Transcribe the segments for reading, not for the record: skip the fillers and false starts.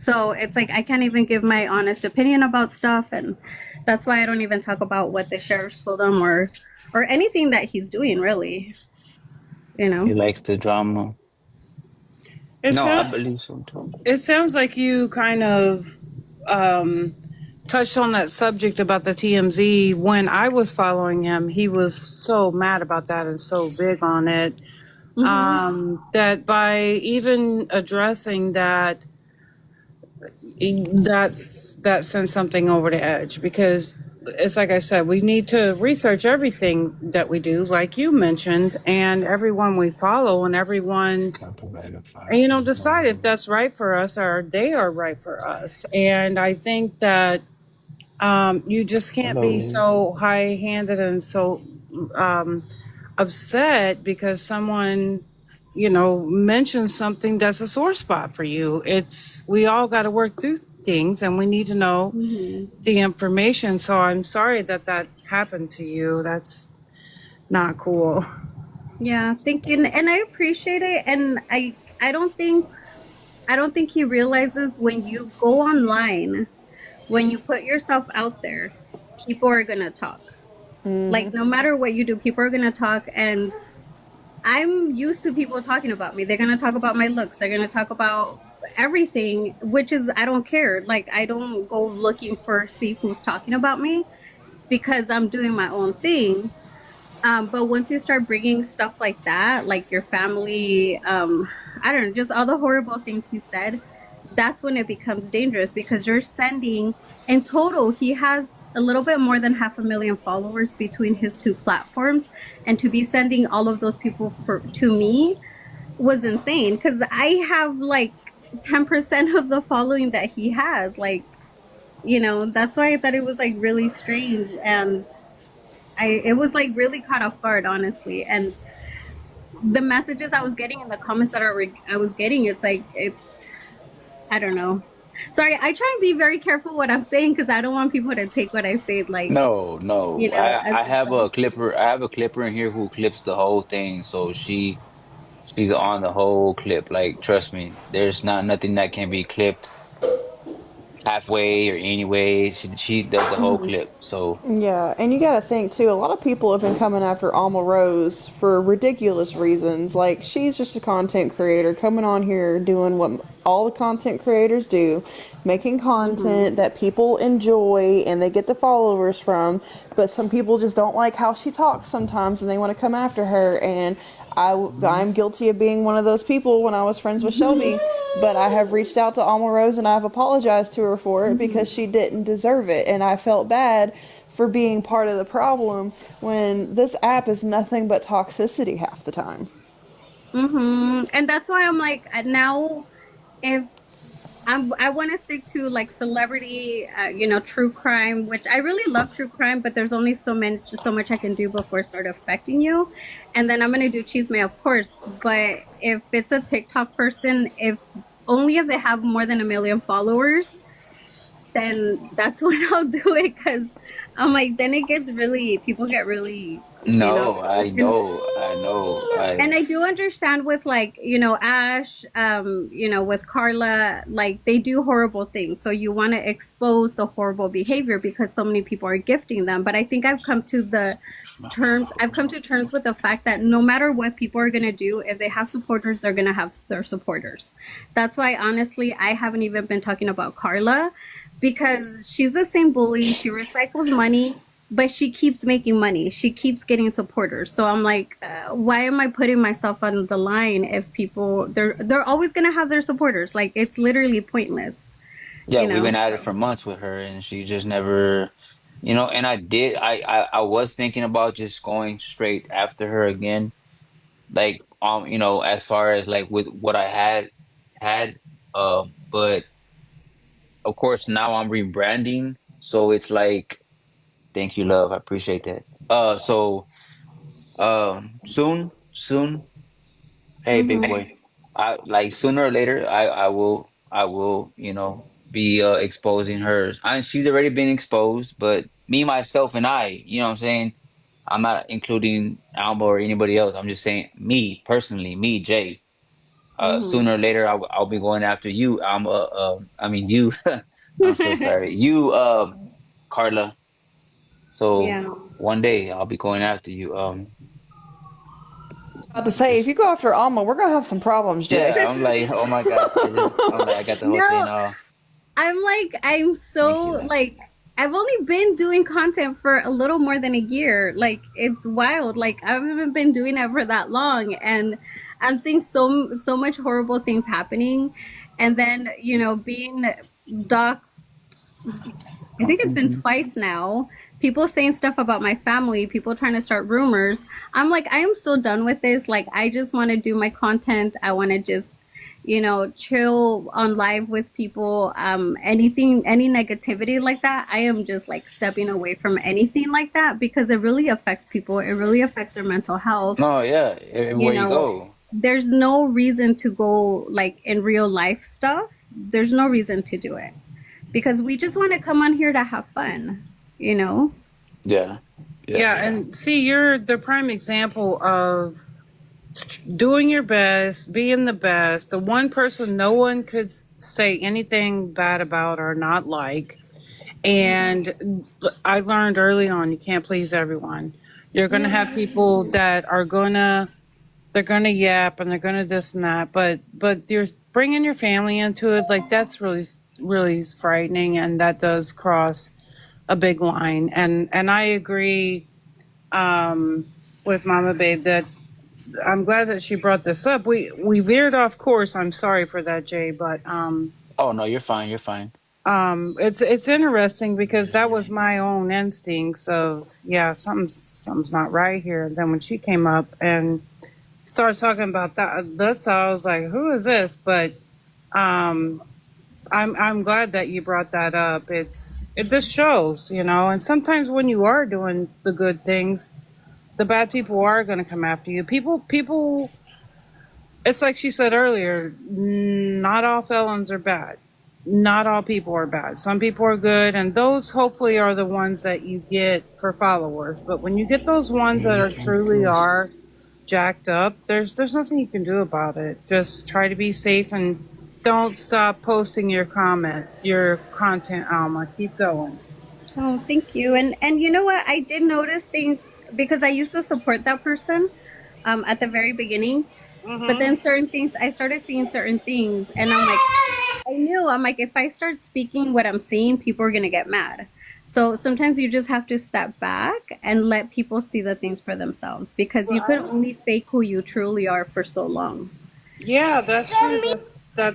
So it's like I can't even give my honest opinion about stuff, and that's why I don't even talk about what the sheriff told him or anything that he's doing really, you know. He likes the drama. It No, I sounds believe so too. it sounds like you kind of um, touched on that subject about the TMZ. When I was following him, he was so mad about that and so big on it, Mhm. that by even addressing that, that sends something over the edge, because it's like I said, we need to research everything that we do, like you mentioned, and everyone we follow, and everyone, decide if that's right for us or they are right for us. And I think that you just can't be Hello. so high-handed and so um, upset because someone, mentions something that's a sore spot for you. It's We all got to work through things, and we need to know Mhm. the information. So I'm sorry that that happened to you. That's not cool. Yeah, thank you, and I appreciate it. And I don't think he realizes when you go online, when you put yourself out there, people are gonna talk. Like no matter what you do, people are gonna talk, and I'm used to people talking about me. They're gonna talk about my looks. They're gonna talk about everything, which is I don't care. Like I don't go looking for see who's talking about me because I'm doing my own thing. But once you start bringing stuff like that, like your family, I don't know, just all the horrible things he said, that's when it becomes dangerous because you're sending, in total, he has a little bit more than 500,000 followers between his two platforms. And to be sending all of those people to me was insane because I have like 10% of the following that he has. Like, that's why I thought it was like really strange. And it was like really caught off guard, honestly. And the messages I was getting in the comments that I was getting, it's like I don't know. Sorry, I try and be very careful what I'm saying because I don't want people to take what I say like No, no. as I a have joke. a clipper. I have a clipper in here who clips the whole thing, so she's on the whole clip. Like, trust me, there's not nothing that can be clipped halfway or anyway. She does the whole Mhm. clip. So Yeah, and you gotta think too, a lot of people have been coming after Alma Rose for ridiculous reasons. Like, she's just a content creator coming on here doing what all the content creators do, making Mhm. content that people enjoy and they get the followers from. But some people just don't like how she talks sometimes and they want to come after her. And I'm guilty of being one of those people when I was friends with Mhm. Shelby. But I have reached out to Alma Rose and I've apologized to her for it Mhm. because she didn't deserve it. And I felt bad for being part of the problem when this app is nothing but toxicity half the time. And that's why I'm like now if I want to stick to like celebrity, true crime, which I really love true crime, but there's only so much I can do before it start affecting you. And then I'm gonna do cheese may, of course. But if it's a TikTok person, if they have more than 1 million followers, then that's when I'll do it because I'm like, then it gets really, people get really, no, I spoken. know, I know, And I do understand with like, Ash, with Carla, like they do horrible things. So you want to expose the horrible behavior because so many people are gifting them. But I think I've come to terms with the fact that no matter what people are going to do, if they have supporters, they're going to have their supporters. That's why, honestly, I haven't even been talking about Carla because she's the same bully. She recycles money, but she keeps making money. She keeps getting supporters. So I'm like, why am I putting myself on the line if they're always going to have their supporters? Like, it's literally pointless, yeah, we've been at it So. for months with her, and she just never, and I was thinking about just going straight after her again, like, as far as like with what I had, but of course now I'm rebranding, so it's like, thank you, love, I appreciate that. So, soon, hey, big Mhm. boy, I like sooner or later, I will, be exposing her. She's already been exposed, but me, myself, and I, you know what I'm saying? I'm not including Alma or anybody else. I'm just saying me personally, me, Jay. Mhm. sooner or later I'll be going after you. I mean you. I'm so sorry. You, Carla. So Yeah. one day I'll be going after you. About to say, if Just you go after Alma, we're gonna have some problems, Jay. yeah. I'm like, oh my God. I'm like, I got the whole thing No, off. I'm Thank so you. like I've only been doing content for a little more than a year. Like it's wild. Like I haven't been doing it for that long, and I'm seeing so much horrible things happening, and then being doxxed. I think it's been Hmm. twice now. People saying stuff about my family, people trying to start rumors. I'm like, I am so done with this. Like, I just want to do my content. I want to just, chill on live with people. Anything, any negativity like that, I am just like stepping away from anything like that because it really affects people. It really affects their mental health. No, yeah. You Everywhere you know, go. there's no reason to go like in real life stuff. There's no reason to do it because we just want to come on here to have fun, you know? Yeah. Yeah. Yeah, and see, you're the prime example of doing your best, being the best, the one person no one could say anything bad about or not like. And I learned early on, you can't please everyone. You're going to have people that are going to, they're going to yap and they're going to this and that, but you're bringing your family into it. Like that's really, really frightening. And that does cross a big line. And I agree, with Mama Babe that I'm glad that she brought this up. We veered off course. I'm sorry for that, Jay, but Oh no, you're fine. You're fine. it's interesting because that was my own instincts of yeah, something's not right here. And then when she came up and started talking about that, that's how I was like, who is this? But um, I'm glad that you brought that up. It just shows, and sometimes when you are doing the good things, the bad people are going to come after you. People. It's like she said earlier. Not all felons are bad. Not all people are bad. Some people are good, and those hopefully are the ones that you get for followers. But when you get those ones that are truly are jacked up, there's nothing you can do about it. Just try to be safe and don't stop posting your content, Alma. Keep going. Oh, thank you. And you know what? I did notice things because I used to support that person at the very beginning. But Mm-hmm. then certain things, I started seeing certain things, and I'm like, if I start speaking what I'm seeing, people are going to get mad. So sometimes you just have to step back and let people see the things for themselves because you can only fake who you truly are for so long. Yeah, that's true.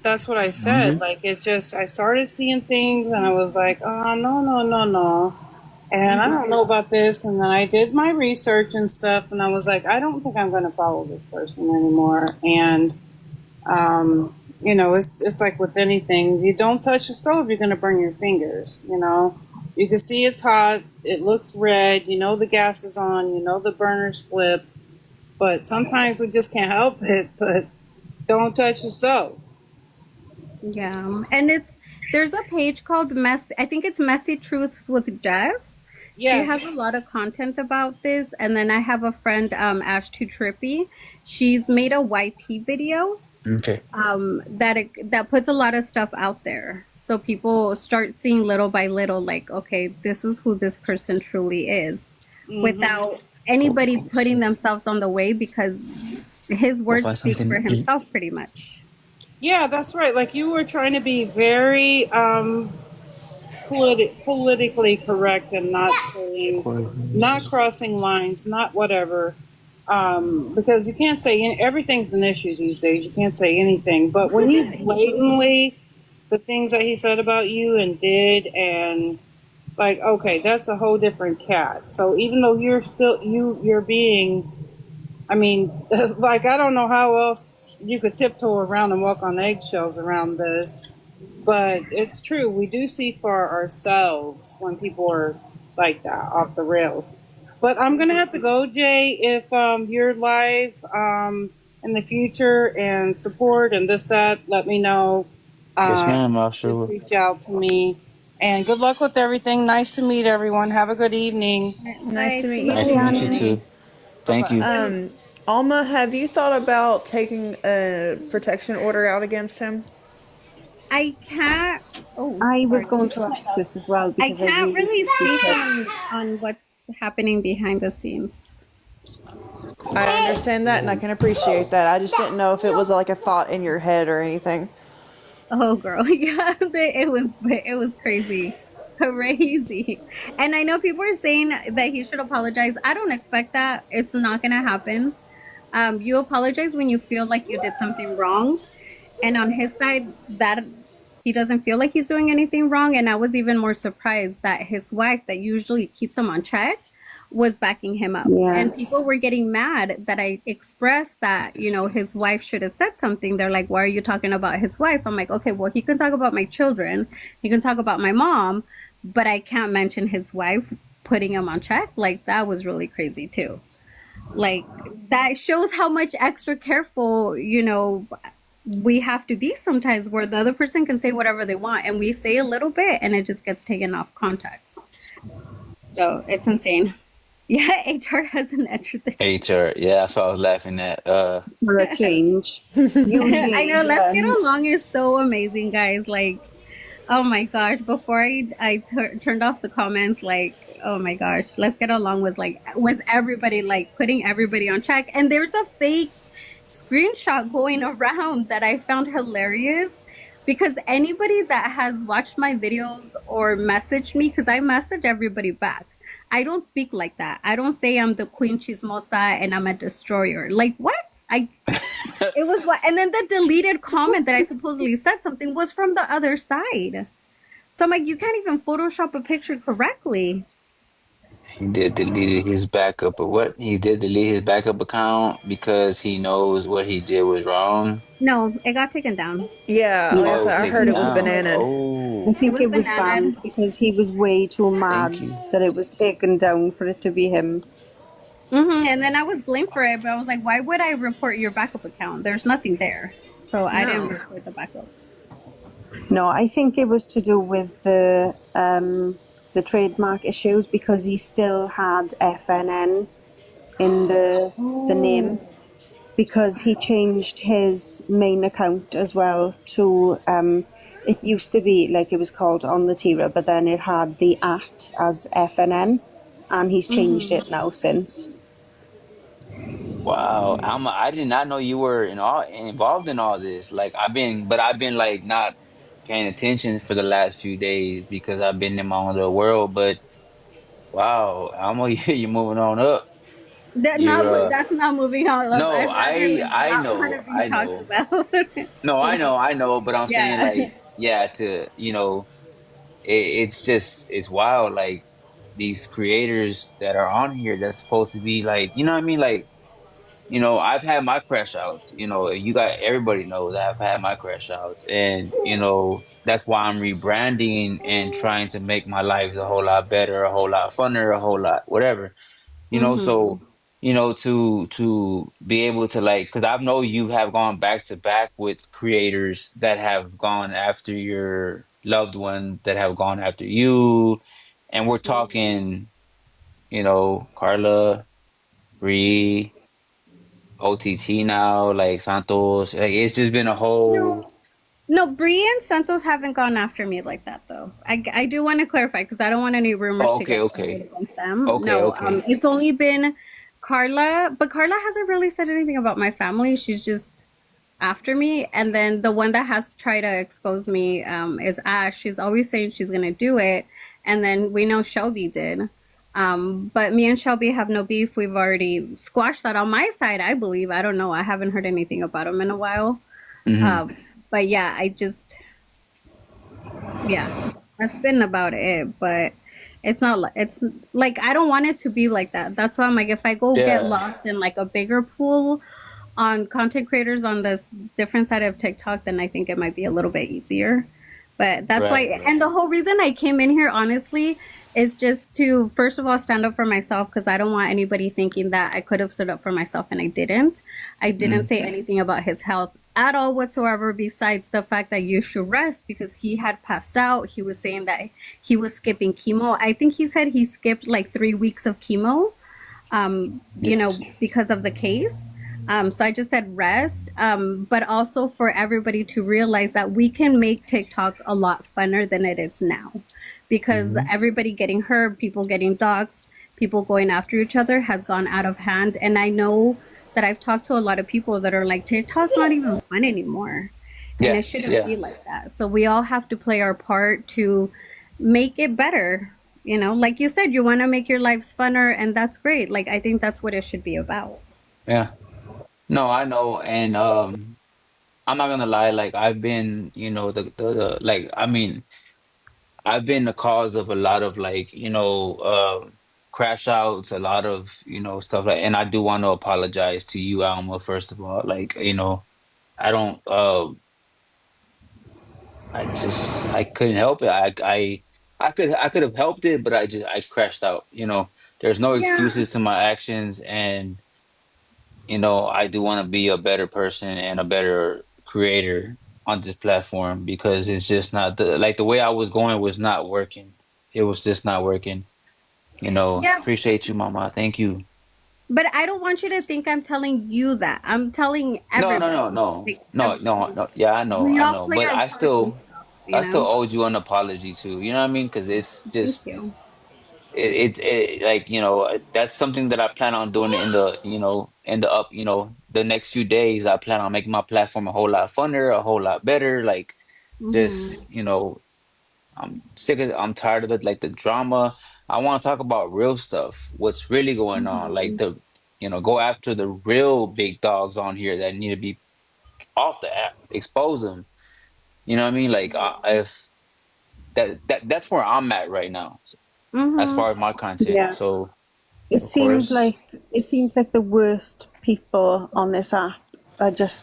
That's what I said. Hmm. Like it's just I started seeing things and I was like, oh no no no no, and I don't know about this. And then I did my research and stuff, and I was like, I don't think I'm going to follow this person anymore. And it's like with anything, you don't touch the stove, you're going to burn your fingers. You can see it's hot, it looks red, the gas is on, the burner's flipped, but sometimes we just can't help it. But don't touch the stove. Yeah. And there's a page called I think it's Messy Truths with Jess. She has a Yes. lot of content about this. And then I have a friend, Ash Too Trippy. She's made a YT video Okay. that puts a lot of stuff out there. So people start seeing little by little, like, okay, this is who this person truly is, Hmm. without anybody putting themselves on the way because his Go words find speak something for to eat. himself pretty much. Yeah, that's right. Like you were trying to be very politically correct and not saying, not crossing lines, not whatever. Because you can't say everything's an issue these days. You can't say anything. But when he blatantly the things that he said about you and did and like okay, that's a whole different cat. So even though you're still you're being I mean, like I don't know how else you could tiptoe around and walk on eggshells around this, but it's true. We do see for ourselves when people are like that off the rails. But I'm gonna have to go, Jay. If you're live in the future and support and this that, let me know. Yes, Uh, ma'am. I'll just sure. reach out to me. And good luck with everything. Nice to meet everyone. Have a good evening. Nice Bye. to meet you Thank Nice you, to too, meet you Yanni. Yanni. too. Thank you. Bye bye. Alma, have you thought about taking a protection order out against him? I can't. Oh, I was sorry. going to ask this as well I because I can't really really think we speak should. on what's happening behind the scenes. I understand that and I can appreciate that. I just didn't know if it was like a thought in your head or anything. Oh, girl, yeah, it was crazy, crazy. And I know people are saying that he should apologize. I don't expect that. It's not gonna happen. You apologize when you feel like you did something wrong, and on his side, that he doesn't feel like he's doing anything wrong. And I was even more surprised that his wife, that usually keeps him on check, was backing him up. And people Yes. were getting mad that I expressed that, his wife should have said something. They're like, why are you talking about his wife? I'm like, okay, well, he can talk about my children, he can talk about my mom, but I can't mention his wife putting him on check. Like, that was really crazy too. Like, that shows how much extra careful, we have to be sometimes, where the other person can say whatever they want and we say a little bit and it just gets taken off context. So it's insane. Yeah, HR hasn't entered the chat. HR. Yeah, that's what I was laughing at. For a change. I Usually, know, let's yeah. get along is so amazing, guys. Like, oh my gosh, before I turned off the comments, like, oh my gosh, let's get along was like with everybody, like putting everybody on track. And there's a fake screenshot going around that I found hilarious, because anybody that has watched my videos or messaged me, because I message everybody back. I don't speak like that. I don't say I'm the Queen Chismosa and I'm a destroyer. Like, what? It was what? And then the deleted comment that I supposedly said something was from the other side. So I'm like, you can't even Photoshop a picture correctly. He did delete his backup, but what? He did delete his backup account because he knows what he did was wrong. No, it got taken down. Yeah, like I Oh, it Yes, was said, I I heard taken it think was down. bananaed. I It think was it was banana. banned because he was way too Thank mad you. that it was taken down for it to be him. And then I was blamed for it, but I was like, why would I report your backup account? There's nothing there. So I didn't No. report the backup. No, I think it was to do with the trademark issues because he still had FNN in the name Oh. because he changed his main account as well to it used to be like it was called on the Tira, but then it had the at as FNN, and he's changed Mm-hmm. it now since. Wow, Alma, I did not know you were involved in all this. Like I've been like not paying attention for the last few days because I've been in my own little world. But wow, Alma, you're moving on up. You're That's not moving on up. no, I'd rather I not want know, to be I talked know. about. No, Like, I know, but I'm saying yeah. like yeah, to it's just it's wild. Like these creators that are on here that's supposed to be like, you know what I mean? Like, I've had my crash outs. You got everybody knows I've had my crash outs, and that's why I'm rebranding and trying to make my life a whole lot better, a whole lot funner, a whole lot whatever. So Mm-hmm. to be able to like, because I know you have gone back to back with creators that have gone after your loved one, that have gone after you, and we're talking, Carla, Bree, OTT now, like Santos. Like it's just been a whole. No, no, Bree and Santos haven't gone after me like that, though. I do want to clarify because I don't want any rumors Oh, to okay, get started okay, against them. okay, No, okay. it's only been Carla, but Carla hasn't really said anything about my family. She's just after me. And then the one that has tried to expose me is Ash. She's always saying she's gonna do it, and then we know Shelby did. But me and Shelby have no beef. We've already squashed that on my side, I believe. I don't know. I haven't heard anything about him in a while. Hmm. But yeah, yeah, that's been about it. But it's not like, it's like, I don't want it to be like that. That's why I'm like, if I go get Yeah, lost in like a bigger pool on content creators on this different side of TikTok, then I think it might be a little bit easier. But that's why, right, and right. the whole reason I came in here, honestly, is just to, first of all, stand up for myself, because I don't want anybody thinking that I could have stood up for myself and I didn't. I didn't Mm. say anything about his health at all whatsoever, besides the fact that you should rest, because he had passed out. He was saying that he was skipping chemo. I think he said he skipped like 3 weeks of chemo, Yes. because of the case. So I just said rest, but also for everybody to realize that we can make TikTok a lot funner than it is now, because Hmm. everybody getting hurt, people getting doxxed, people going after each other has gone out of hand. And I know that I've talked to a lot of people that are like, TikTok's not even fun anymore. And Yeah, it shouldn't yeah, be like that. So we all have to play our part to make it better. Like you said, you want to make your lives funner, and that's great. Like, I think that's what it should be about. yeah. No, I know, and I'm not gonna lie. Like I've been, the like. I mean, I've been the cause of a lot of like, crash outs, a lot of, stuff like. And I do want to apologize to you, Alma. First of all, like, I don't. I couldn't help it. I could have helped it, but I crashed out. There's no Yeah. excuses to my actions, and I do want to be a better person and a better creator on this platform because it's just not the way I was going was not working. It was just not working. Yeah, Appreciate you, Mama. Thank you. but I don't want you to think I'm telling you that. I'm telling No, no, no, everybody. no, Like, no, no, no. Yeah, we I all know. play But our part in stuff, I still owed you an apology too. You know what I mean? Because it's Thank just you. like that's something that I plan on doing in the next few days. I plan on making my platform a whole lot funner, a whole lot better. Like Hmm. just I'm tired of the drama. I want to talk about real stuff, what's really going on, like Hmm. go after the real big dogs on here that need to be off the app, expose them. You know what I mean? Like if that's where I'm at right now as Hmm. far as my content. Yeah. So It of seems course. like the worst people on this app are just